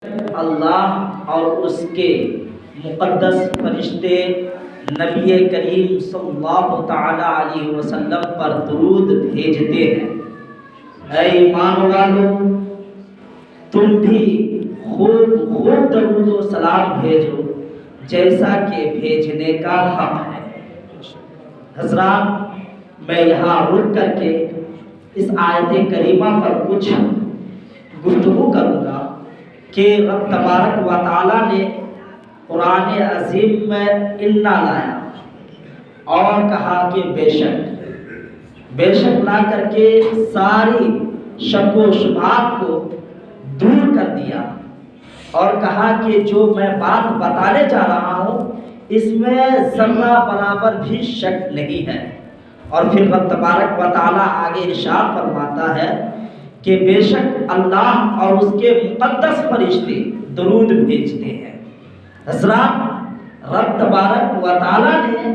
اللہ اور اس کے مقدس فرشتے نبی کریم صلی اللہ تعالی علیہ وسلم پر درود بھیجتے ہیں۔ اے ایمان والو، تم بھی خوب درود و سلام بھیجو جیسا کہ بھیجنے کا حق ہے۔ حضرات، میں یہاں رک کر کے اس آیت کریمہ پر کچھ گفتگو کروں گا کہ رب تبارک و تعالیٰ نے قرآن عظیم میں انا لایا اور کہا کہ بے شک لا کر کے ساری شک و شبہات کو دور کر دیا اور کہا کہ جو میں بات بتانے جا رہا ہوں اس میں ذرہ برابر بھی شک نہیں ہے۔ اور پھر رب تبارک و تعالیٰ آگے ارشاد فرماتا ہے کہ بے شک اللہ اور اس کے مقدس فرشتے درود بھیجتے ہیں۔ حضرات، رب تبارک و تعالیٰ نے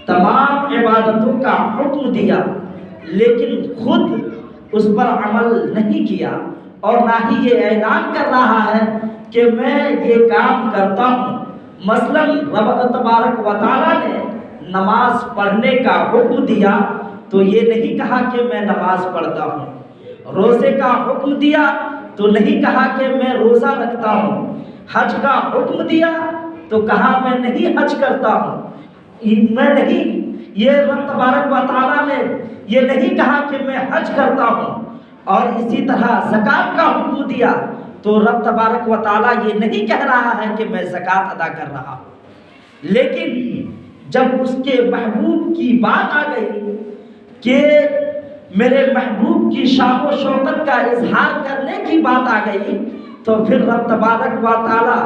تمام عبادتوں کا حکم دیا لیکن خود اس پر عمل نہیں کیا اور نہ ہی یہ اعلان کر رہا ہے کہ میں یہ کام کرتا ہوں۔ مثلا رب تبارک و تعالیٰ نے نماز پڑھنے کا حکم دیا تو یہ نہیں کہا کہ میں نماز پڑھتا ہوں۔ روزے کا حکم دیا تو نہیں کہا کہ میں روزہ رکھتا ہوں۔ حج کا حکم دیا تو کہا میں نہیں حج کرتا ہوں، میں نہیں، یہ رب تبارک و تعالیٰ نے یہ نہیں کہا کہ میں حج کرتا ہوں۔ اور اسی طرح زکوٰۃ کا حکم دیا تو رب تبارک و تعالیٰ یہ نہیں کہہ رہا ہے کہ میں زکوٰۃ ادا کر رہا ہوں۔ لیکن جب اس کے محبوب کی بات آ گئی کہ میرے محبوب کی شان و شوکت کا اظہار کرنے کی بات آ گئی تو پھر رب تبارک و تعالیٰ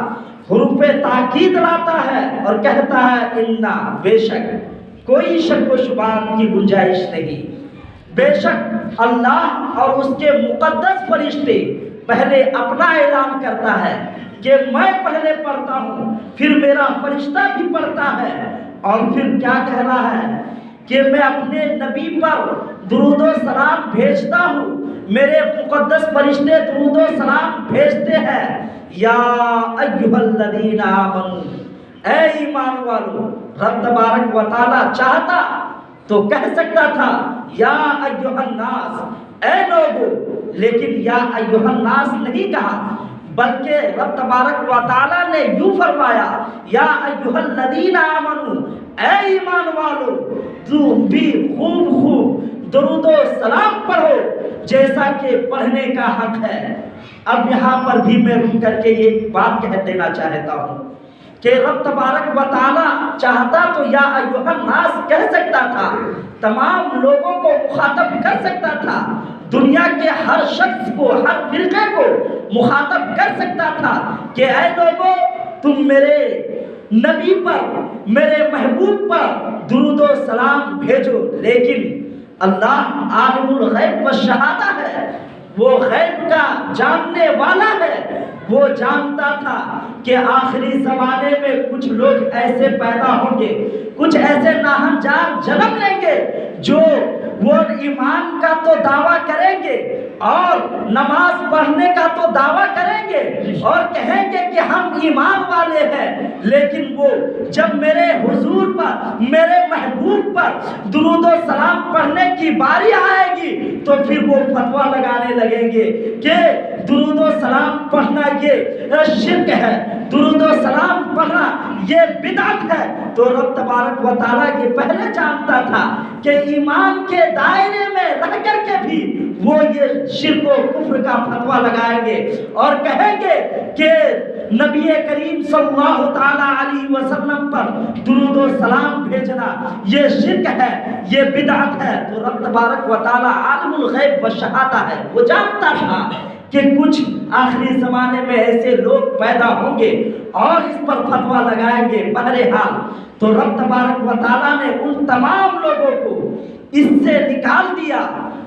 حروف تاکید لاتا ہے اور کہتا ہے انا، بے شک، کوئی شک و شبہات کی گنجائش نہیں۔ بے شک اللہ اور اس کے مقدس فرشتے پہلے اپنا اعلان کرتا ہے کہ میں پہلے پڑھتا ہوں، پھر میرا فرشتہ بھی پڑھتا ہے، اور پھر کیا کہہ رہا ہے کہ میں اپنے نبی پر درود و سلام بھیجتا ہوں، میرے مقدس فرشتے درود و سلام بھیجتے ہیں۔ یا ایھا الذین آمنوا، اے ایمان والو، رب تبارک و تعالیٰ چاہتا تو کہہ سکتا تھا یا ایھا الناس، اے لوگو، لیکن یا ایھا الناس نہیں کہا بلکہ رب تبارک و تعالیٰ نے یوں فرمایا یا ایھا الذین آمنوا، اے ایمان والو، تم بھی خوب درود و سلام پڑھو جیسا کہ پڑھنے کا حق ہے۔ اب یہاں پر بھی میں رک کر کے یہ بات کہہ دینا چاہتا ہوں کہ رب تبارک و تعالیٰ چاہتا تو یا ایھا الناس کہہ سکتا تھا، تمام لوگوں کو مخاطب کر سکتا تھا، دنیا کے ہر شخص کو، ہر فرقے کو مخاطب کر سکتا تھا کہ اے لوگوں، تم میرے نبی پر، میرے محبوب پر درود و سلام بھیجو۔ لیکن اللہ عالم الغیب والشہادہ ہے، وہ غیب کا جاننے والا ہے، وہ جانتا تھا کہ آخری زمانے میں کچھ لوگ ایسے پیدا ہوں گے، کچھ ایسے ناہنجار جنم لیں گے جو وہ ایمان کا تو دعویٰ کریں گے اور نماز پڑھنے کا تو دعویٰ کریں گے اور کہیں گے کہ ہم ایمان والے ہیں، لیکن وہ جب میرے حضور پر، میرے محبوب پر درود و سلام پڑھنے کی باری آئے گی تو پھر وہ فتویٰ لگانے لگیں گے کہ درود و سلام پڑھنا یہ شرک ہے، درود و سلام پڑھنا یہ بدعت ہے۔ تو رب تبارک و تعالیٰ یہ پہلے جانتا تھا کہ ایمان کے دائرے میں رہ کر کے بھی وہ یہ شرک و کفر کا فتویٰ لگائیں گے اور کہیں گے کہ نبی کریم صلی اللہ تعالیٰ علیہ وسلم پر درود و سلام بھیجنا یہ شرک ہے، یہ بدعت ہے۔ تو رب تبارک و تعالیٰ عالم الغیب والشہادہ ہے، وہ جانتا تھا کہ کچھ آخری زمانے میں ایسے لوگ پیدا ہوں گے اور اس پر فتویٰ لگائیں گے۔ بہرحال تو رب تبارک و تعالیٰ نے ان تمام لوگوں کو اس سے نکال دیا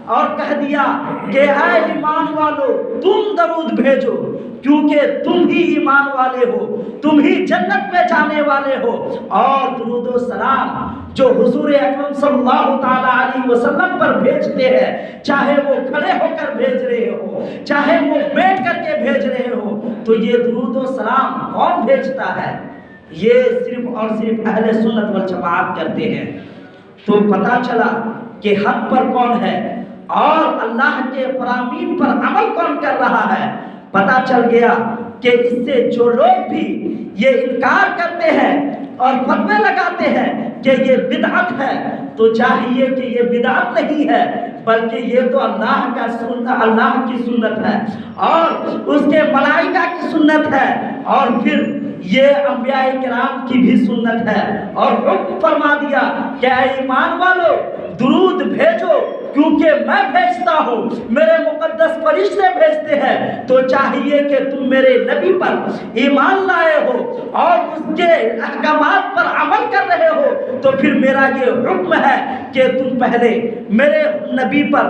اور کہہ دیا کہ اے ایمان والو تم درود بھیجو، کیونکہ تم ہی ایمان والے ہو، تم ہی جنت میں جانے والے ہو۔ اور درود و سلام جو حضور اکرم صلی اللہ تعالی علیہ وسلم پر بھیجتے ہیں، چاہے وہ کھڑے ہو کر بھیج رہے ہو، چاہے وہ بیٹھ کر کے بھیج رہے ہو، تو یہ درود و سلام کون بھیجتا ہے؟ یہ صرف اور صرف اہل سنت والجماعت کرتے ہیں۔ تو پتہ چلا کہ حق پر کون ہے اور اللہ کے فرامین پر عمل کون کر رہا ہے۔ پتہ چل گیا کہ اس سے جو لوگ بھی یہ انکار کرتے ہیں اور فتوے لگاتے ہیں کہ یہ بدعت ہے، تو چاہیے کہ یہ بدعت نہیں ہے بلکہ یہ تو اللہ کا سنت، اللہ کی سنت ہے اور اس کے ملائکہ کی سنت ہے، اور پھر یہ انبیاء کرام کی بھی سنت ہے۔ اور حکم فرما دیا کہ اے ایمان والو درود بھیجو، کیونکہ میں بھیجتا ہوں، میرے مقدس فرشتے بھیجتے ہیں۔ تو چاہیے کہ تم میرے نبی پر ایمان لائے ہو اور اس کے احکامات پر عمل کر رہے ہو، تو پھر میرا یہ حکم ہے کہ تم پہلے میرے نبی پر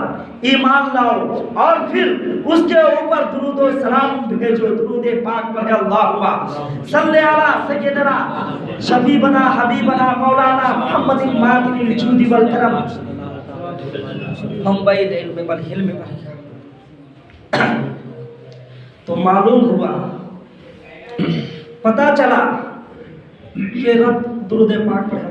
ایمان لاؤ اور پھر اس کے اوپر درود و سلام بھیجو۔ درود پاک پڑھے، اللہم صلی علی سیدنا شفیعنا حبیبنا مولانا محمد الماکن الجود والکرم منبع العلم والحلم۔ تو معلوم ہوا، پتہ چلا کہ رب درود پاک پڑھے،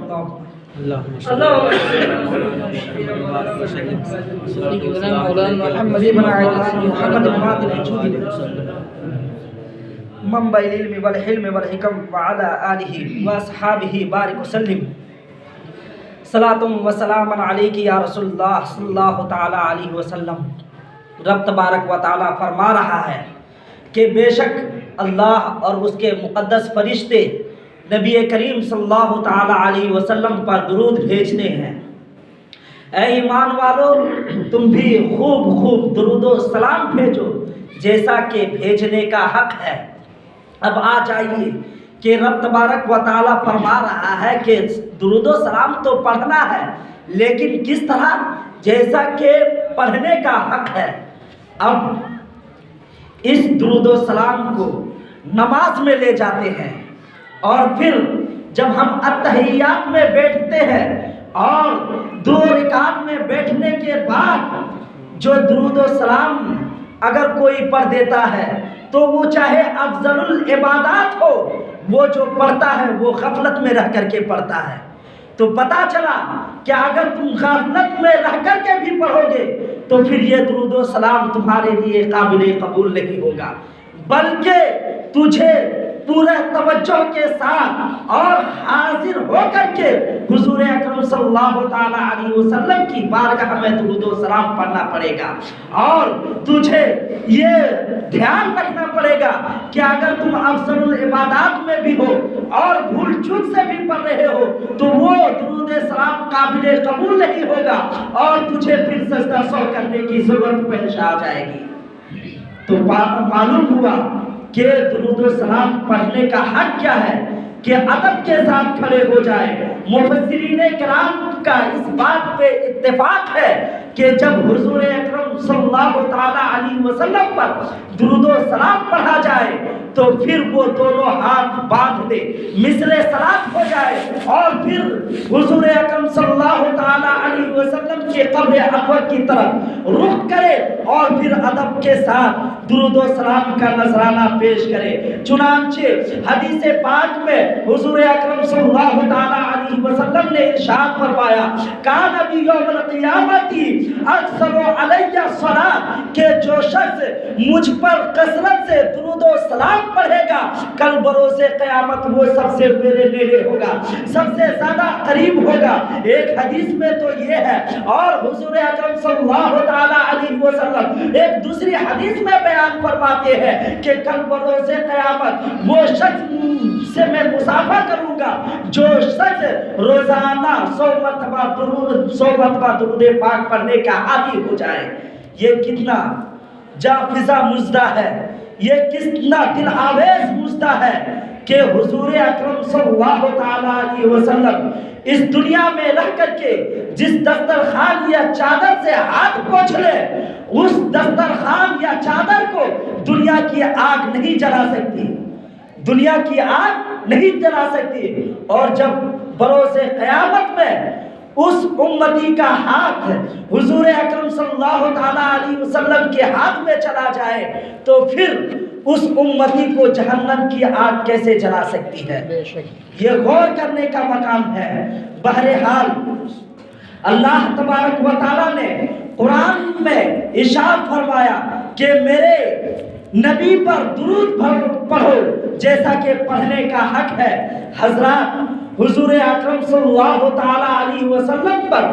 منبع العلم والحلم والحکم وعلى آلہ واصحابہ بارک وسلم۔ صلاۃ و سلام علیک یا رسول اللہ صلی اللہ تعالی علیہ وسلم۔ رب تبارک و تعالی فرما رہا ہے کہ بے شک اللہ اور اس کے مقدس فرشتے نبی کریم صلی اللہ تعالی علیہ وسلم پر درود بھیجتے ہیں۔ اے ایمان والو تم بھی خوب خوب درود و سلام بھیجو جیسا کہ بھیجنے کا حق ہے۔ اب آ جائیے کہ رب تبارک و تعالی فرما رہا ہے کہ درود و سلام تو پڑھنا ہے، لیکن کس طرح؟ جیسا کہ پڑھنے کا حق ہے۔ اب اس درود و سلام کو نماز میں لے جاتے ہیں، اور پھر جب ہم اتحیات میں بیٹھتے ہیں اور 2 رکعت میں بیٹھنے کے بعد جو درود و سلام اگر کوئی پڑھ دیتا ہے تو وہ چاہے افضل العبادات ہو، وہ جو پڑھتا ہے وہ غفلت میں رہ کر کے پڑھتا ہے۔ تو پتہ چلا کہ اگر تم غفلت میں رہ کر کے بھی پڑھو گے تو پھر یہ درود و سلام تمہارے لیے قابل قبول نہیں ہوگا، بلکہ تجھے پورے توجہ کے ساتھ اور حاضر ہو کر کے حضور اکرم صلی اللہ تعالی علیہ وسلم کی بارگاہ میں درود و سلام پڑھنا پڑے گا۔ اور تجھے یہ دھیان رکھنا پڑے گا کہ اگر تم افضل العبادات میں بھی ہو اور بھول چوک سے بھی پڑھ رہے ہو تو وہ درود سلام قابل قبول نہیں ہوگا اور تجھے پھر سجدہ سو کرنے کی ضرورت پیش آ جائے گی۔ تو معلوم ہوا کہ درود و سلام پڑھنے کا حق کیا ہے کہ ادب کے ساتھ کھڑے ہو جائے۔ مفسرین کرام کا اس بات پہ اتفاق ہے کہ جب حضور اکرم صلی اللہ تعالی علیہ وسلم پر درود و سلام پڑھا جائے تو پھر وہ دونوں ہاتھ باندھ لے، مثل صلات ہو جائے، اور پھر حضور اکرم صلی اللہ تعالی علیہ وسلم کے قبر انور کی طرف رخ کرے اور پھر ادب کے ساتھ درود و سلام کا نذرانہ پیش کرے۔ چنانچہ حدیث پاک میں حضور اکرم صلی اللہ تعالی علیہ وسلم نے ارشاد فرمایا، کان ابی یوم القیامت اکثر علی الصلاۃ، کہ جو شخص مجھ پر کثرت سے درود و سلام پڑھے گا کل بروز قیامت وہ سب سے میرے نیڑے ہوگا، سب سے زیادہ قریب ہوگا۔ ایک حدیث میں تو یہ ہے، اور حضور اکرم صلی اللہ تعالی علیہ وسلم ایک دوسری حدیث میں بیان فرماتے ہیں کہ کل بروز قیامت وہ شخص سے میں مصافحہ کروں گا جو شخص روزانہ 100 مرتبہ درود پاک پڑھنے کا عادی ہو جائے۔ یہ کتنا جافزہ مزدہ ہے، یہ کتنا دل آویز مزدہ ہے کہ حضور اکرم صلی اللہ تعالیٰ علیہ وسلم اس دنیا میں رہ کر کے جس دسترخوان یا چادر سے ہاتھ پوچھ لے اس دسترخوان یا چادر کو دنیا کی آگ نہیں جلا سکتی، دنیا کی آگ نہیں جلا سکتی۔ اور جب بروز قیامت میں اس امتی کا ہاتھ حضور اکرم صلی اللہ تعالیٰ علیہ وسلم کے ہاتھ میں چلا جائے تو پھر اس امتی کو جہنم کی آگ کیسے جلا سکتی ہے؟ یہ غور کرنے کا مقام ہے۔ بہرحال اللہ تبارک و تعالیٰ نے قرآن میں ارشاد فرمایا کہ میرے نبی پر درود پڑھو جیسا کہ پڑھنے کا حق ہے۔ حضرات حضور اکرم صلی اللہ تعالیٰ علیہ وسلم پر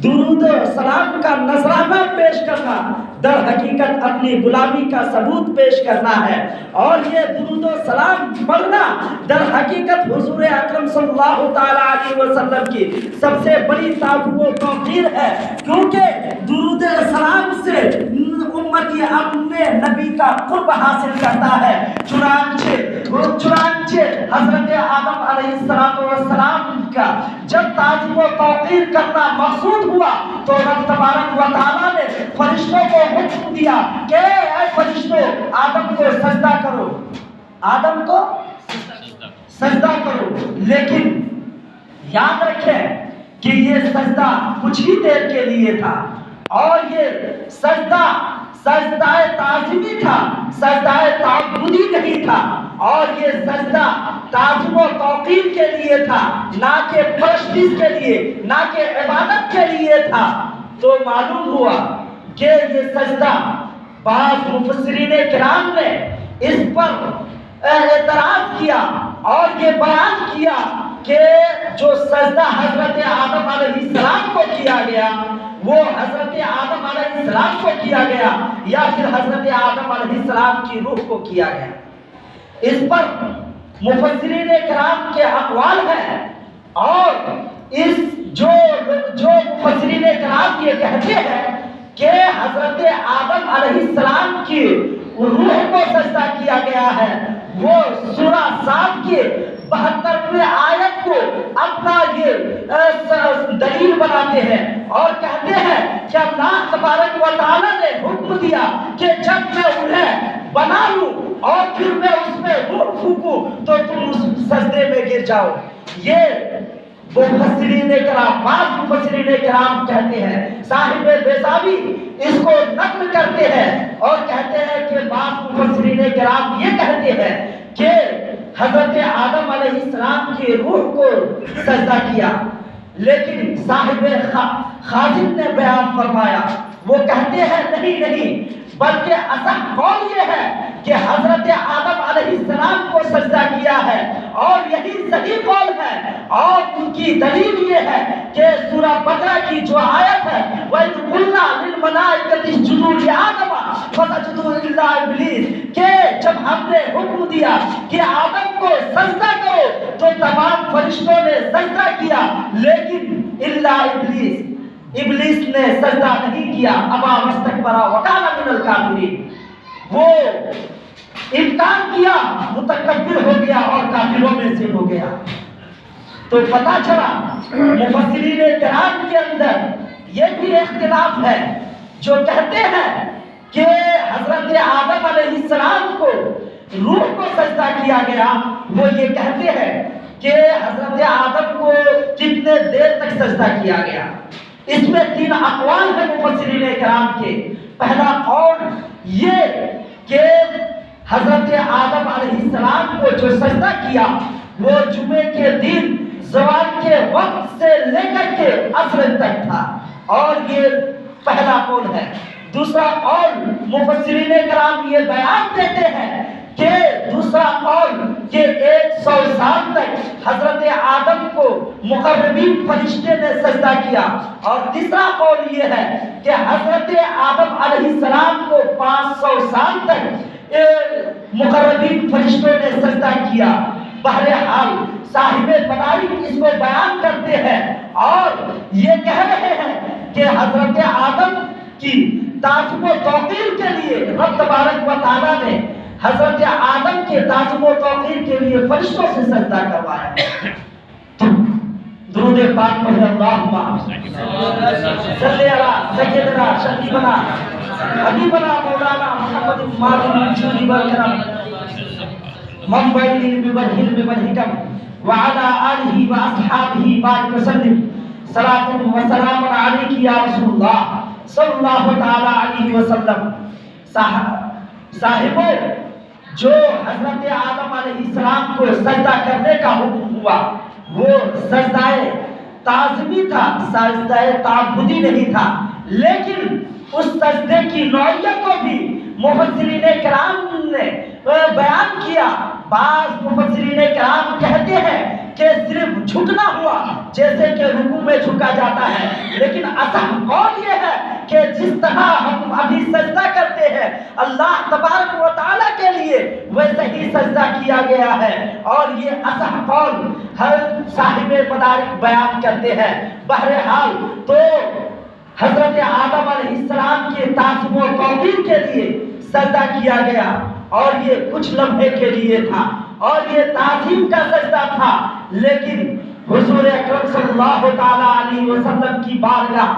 درود و سلام کا نذرانہ پیش کرنا در حقیقت اپنی غلامی کا ثبوت پیش کرنا ہے، اور یہ درود و سلام پڑھنا در حقیقت حضور اکرم صلی اللہ تعالیٰ علیہ وسلم کی سب سے بڑی تعظیم و توقیر ہے، کیونکہ درود و سلام سے امتی اپنے نبی کا قرب حاصل کرتا ہے۔ چنانچہ حضرت آدم علیہ السلام کا جب تعظیم و توقیر کرنا مقصود ہوا تو رب تبارک و تعالیٰ نے فرشتوں کو حکم دیا کہ اے فرشتوں آدم کو سجدہ کرو، آدم کو سجدہ کرو۔ لیکن یاد رکھیں کہ یہ سجدہ کچھ ہی دیر کے لیے تھا، اور یہ سجدہ تعظیمی تھا، سجدہ تعبدی نہیں تھا، اور یہ سجدہ تعظیم و توقیر کے لیے تھا، نہ کہ پرستش کے لیے، نہ کہ عبادت کے لیے تھا۔ تو معلوم ہوا کہ یہ سجدہ بعض مفسرین کرام نے اس پر اعتراض کیا اور یہ بیان کیا کہ جو سجدہ حضرت آدم علیہ السلام کو کیا گیا وہ حضرت آدم علیہ السلام کو کیا گیا یا پھر حضرت آدم علیہ السلام کی روح کو کیا گیا۔ اس پر مفسرین کرام کے اقوال ہیں، اور اس جو مفسرین کرام یہ کہتے ہیں کہ حضرت آدم علیہ السلام کی روح کو سجدہ کیا گیا ہے، وہ سورہ صاد کے 72ویں آیت کو اپنا یہ دلیل بناتے ہیں اور کہتے ہیں کہ اللہ تبارک و تعالیٰ نے حکم دیا کہ جب میں انہیں بنا لوں اور پھر میں اس میں روح پھونکوں تو تم اس سجدے میں گر جاؤ۔ یہ مفسرین کرام، بعض مفسرین کرام کہتے ہیں، صاحب بیضاوی اس کو نقل کرتے ہیں اور کہتے ہیں کہ بعض مفسرین کرام یہ کہتے ہیں کہ حضرت آدم علیہ السلام کی روح کو سجدہ کیا، لیکن صاحب خازن نے بیان فرمایا، وہ کہتے ہیں نہیں بلکہ اصح قول یہ ہے کہ حضرت آدم علیہ السلام کو سجدہ کیا ہے، اور یہی صحیح قول ہے، اور ان کی دلیل یہ ہے کہ سورہ بقرہ کی جو آیت ہے وَإِذْ قُلْنَا لِلْمَلَائِكَةِ اسْجُدُوا لِآدَمَ فَسَجَدُوا إِلَّا إِبْلِيسَ، کہ جب ہم نے حکم دیا کہ آدم کو سجدہ کرو تو تمام فرشتوں نے سجدہ کیا، لیکن الا ابلیس نے سجدہ نہیں کیا، ابا واستکبر وکان من الکافرین، وہ انکار کیا، متکبر ہو گیا اور کافروں میں سے ہو گیا۔ تو پتہ چلا مفسرین کرام کے اندر یہ بھی اختلاف ہے، جو کہتے ہیں کہ حضرت آدم علیہ السلام کو روح کو سجدہ کیا گیا، وہ یہ کہتے ہیں کہ حضرت آدم کو کتنے دیر تک سجدہ کیا گیا۔ اس میں 3 اقوال ہیں مفسرین کرام کے۔ پہلا قول یہ کہ حضرت آدم علیہ السلام کو جو سجدہ کیا وہ جمعے کے دن زوال کے وقت سے لے کر کے عصر تک تھا، اور یہ پہلا قول ہے۔ دوسرا قول مفسرین کرام یہ بیان دیتے ہیں کہ دوسرا قول کہ 100 سال تک حضرت آدم کو مقربین فرشتے نے سجدہ کیا، اور تیسرا قول یہ ہے کہ حضرت آدم علیہ السلام کو 500 سال تک مقربین فرشتوں نے سجدہ کیا۔ بہرحال صاحب مدارک اس کو بیان کرتے ہیں اور یہ کہہ رہے ہیں کہ حضرت آدم کی تعظیم و توقیر کے لیے رب تبارک و تعالیٰ نے حضرت آدم کے تعظیم و توقیر کے لیے فرشتوں سے سجدہ کروایا. درود پاک پڑھے اللہم صلی علی سیدنا شفیعنا حبیبنا مولانا محمد ماضی الجود والکرم منبع العلم والحلم والحکم وعلى آلہ واصحابہ بارک وسلم. صلاۃ و سلام علیک یا رسول اللہ صلی اللہ تعالی علیہ وسلم. صاحبوں، جو حضرت آدم علیہ السلام کو سجدہ کرنے کا حکم ہوا وہ سجدہ تعظیمی تھا، سجدہ تعبدی نہیں تھا. لیکن اس سجدے کی نوعیت کو بھی مفسرین کرام نے بیان کیا. بعض مفسرین کرام کہتے ہیں کہ صرف جھکنا ہوا، جیسے کہ رکوع میں جھکا جاتا ہے. لیکن اصح قول یہ ہے کہ جس طرح ہم ابھی سجدہ کرتے ہیں اللہ تبارک و تعالیٰ کے لیے، ویسے ہی سجدہ کیا گیا ہے. اور یہ اصح قول ہر صاحب مدارک بیان کرتے ہیں. بہرحال تو حضرت آدم علیہ السلام کے تعظیم و توقیر کے لیے سجدہ کیا گیا، اور یہ کچھ لمحے کے لیے تھا، اور یہ تعظیم کا سجدہ تھا. لیکن حضور اکرم صلی اللہ تعالی علیہ وسلم کی بارگاہ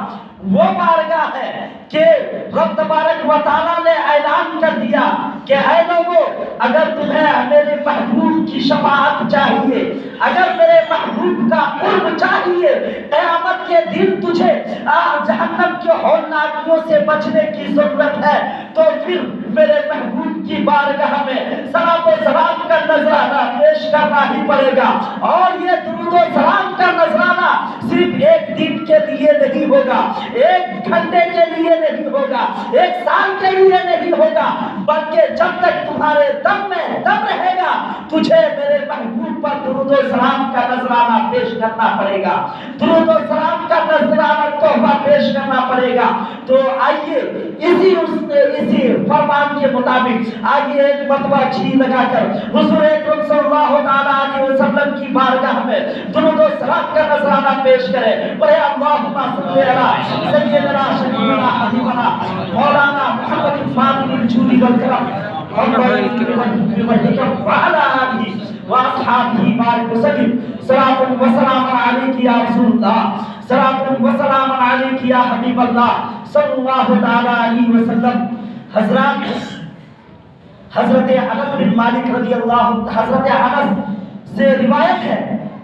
وہ بارگاہ ہے کہ رب تبارک و تعالیٰ نے اعلان کر دیا کہ اے لوگو، اگر تمہیں میرے محبوب کی شفاعت چاہیے، اگر میرے محبوب کا قرب چاہیے، قیامت کے دن تجھے جہنم کے ہولناکیوں سے بچنے کی ضرورت ہے، تو پھر میرے محبوب کی بارگاہ میں صلاۃ و سلام کا نذرانہ پیش کرنا ہی پڑے گا. اور یہ درود و سلام کا نذرانہ صرف ایک دن کے لیے نہیں ہوگا، ایک گھنٹے کے لیے نہیں ہوگا، ایک سال کے لیے نہیں ہوگا، بلکہ جب تک تمہارے دم میں دم رہے گا تجھے میرے محبوب پر درود و سلام کا نذرانہ پیش کرنا پڑے گا، درود و سلام کا نذرانہ تحفہ پیش کرنا پڑے گا. تو آئیے اسی فرمان کے مطابق آئیے ایک مرتبہ جی لگا کر حضور اکرم صلی اللہ تعالی علیہ وسلم کی بارگاہ میں درود و سلام کا نذرانہ پیش کریں. بڑے اللہم صلی علی سیدنا شفیعنا حبیبنا مولانا محمد ماضی الجود والکرم وعلى آلہ واصحابہ بارک وسلم. صلاۃ و سلام علیک یا رسول اللہ، صلاۃ و سلام علیک یا حبیب اللہ صلی اللہ تعالی علیہ وسلم. حضرت انس بن مالک رضی اللہ، حضرت انس سے روایت ہے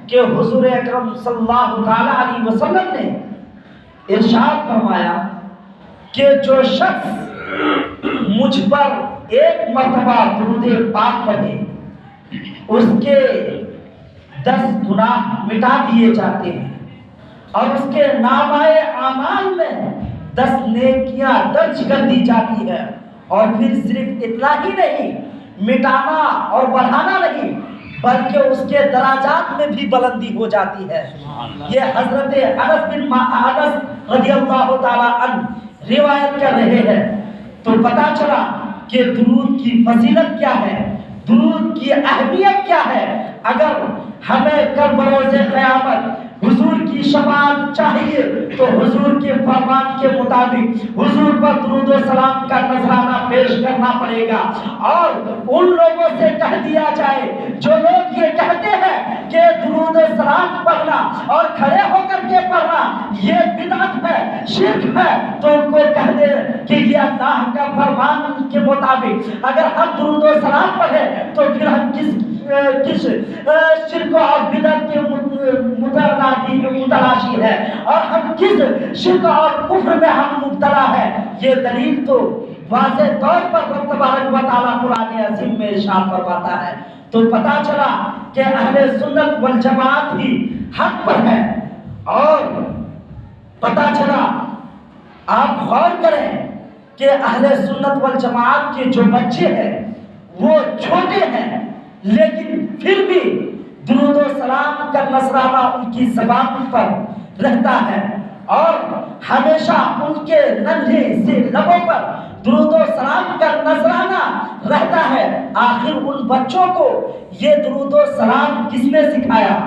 کہ حضور اکرم صلی اللہ تعالی علیہ وسلم نے ارشاد فرمایا کہ جو شخص مجھ پر ایک مرتبہ درود پاک پڑھے اس کے 10 گناہ مٹا دیے جاتے ہیں، اور اس کے نامۂ اعمال میں 10 نیکیاں درج کر دی جاتی ہے. اور پھر صرف اتنا ہی نہیں، مٹانا اور بڑھانا نہیں، بلکہ اس کے دراجات میں بھی بلندی ہو جاتی ہے. یہ حضرت انس بن انس رضی اللہ تعالی عنہ روایت کر رہے ہیں. تو پتہ چلا کہ درود کی فضیلت کیا ہے، درود کی اہمیت کیا ہے. اگر ہمیں کل بروز قیامت حضور کی شفاعت چاہیے تو حضور کے فرمان کے مطابق حضور پر درود و سلام کا نذرانہ پیش کرنا پڑے گا. اور ان لوگوں سے کہہ دیا جائے جو لوگ یہ کہتے ہیں کہ درود و سلام پڑھنا اور کھڑے ہو کر کے پڑھنا یہ بدعت ہے، شرک ہے، تو ان کو کہہ دے کہ یہ اللہ کا فرمان کے مطابق اگر ہم درود و سلام پڑھیں تو پھر ہم کس شرک اور بدعت کے متلاشی ہے، اور ہم کس شرک اور کفر میں ہم مبتلا ہے. یہ دلیل تو واضح طور پر رب تبارک و تعالیٰ قرآن عظیم میں ارشاد فرماتا ہے. تو پتہ چلا کہ اہل سنت والجماعت ہی حق پر ہے. اور پتہ چلا، آپ غور کریں کہ اہل سنت والجماعت کے جو بچے ہیں وہ چھوٹے ہیں، لیکن پھر بھی درود و سلام کا نذرانہ ان کی زبان پر رہتا ہے، اور ہمیشہ ان کے ننھے سے لبوں پر درود و سلام کا نذرانہ رہتا ہے. آخر ان بچوں کو یہ درود و سلام کس نے سکھایا؟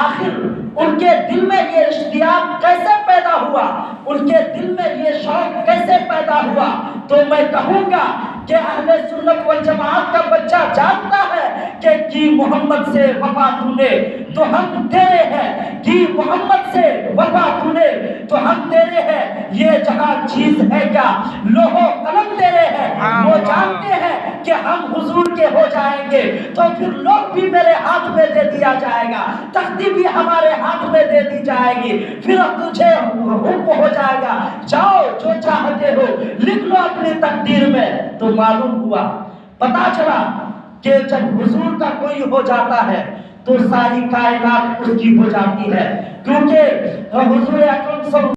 آخر ان کے دل میں یہ اشتیاق کیسے پیدا ہوا؟ ان کے دل میں یہ شوق کیسے پیدا ہوا؟ تو میں کہوں گا کہ اہل سنت والجماعت کا بچہ جانتا ہے کہ کی محمد سے وفا تو نے تو ہم تیرے ہیں، کی محمد سے وفا تو نے تو ہم تیرے ہیں، یہ جہاں چیز ہے کیا لوح و قلم تیرے ہیں۔ وہ جانتے ہیں کہ ہم حضور کے ہو جائیں گے تو پھر لوگ بھی میرے ہاتھ میں دے دیا جائے گا، تختی بھی ہمارے ہاتھ میں دے دی جائے گی، پھر تجھے حکم ہو جائے گا جاؤ جو چاہتے ہو لکھ لو اپنی تقدیر میں۔ تو معلوم ہوا، پتا چلا کہ جب حضور کا کوئی ہو جاتا ہے تو ساری کائنات اس کی ہو جاتی ہے، کیونکہ حضور اکرم صلی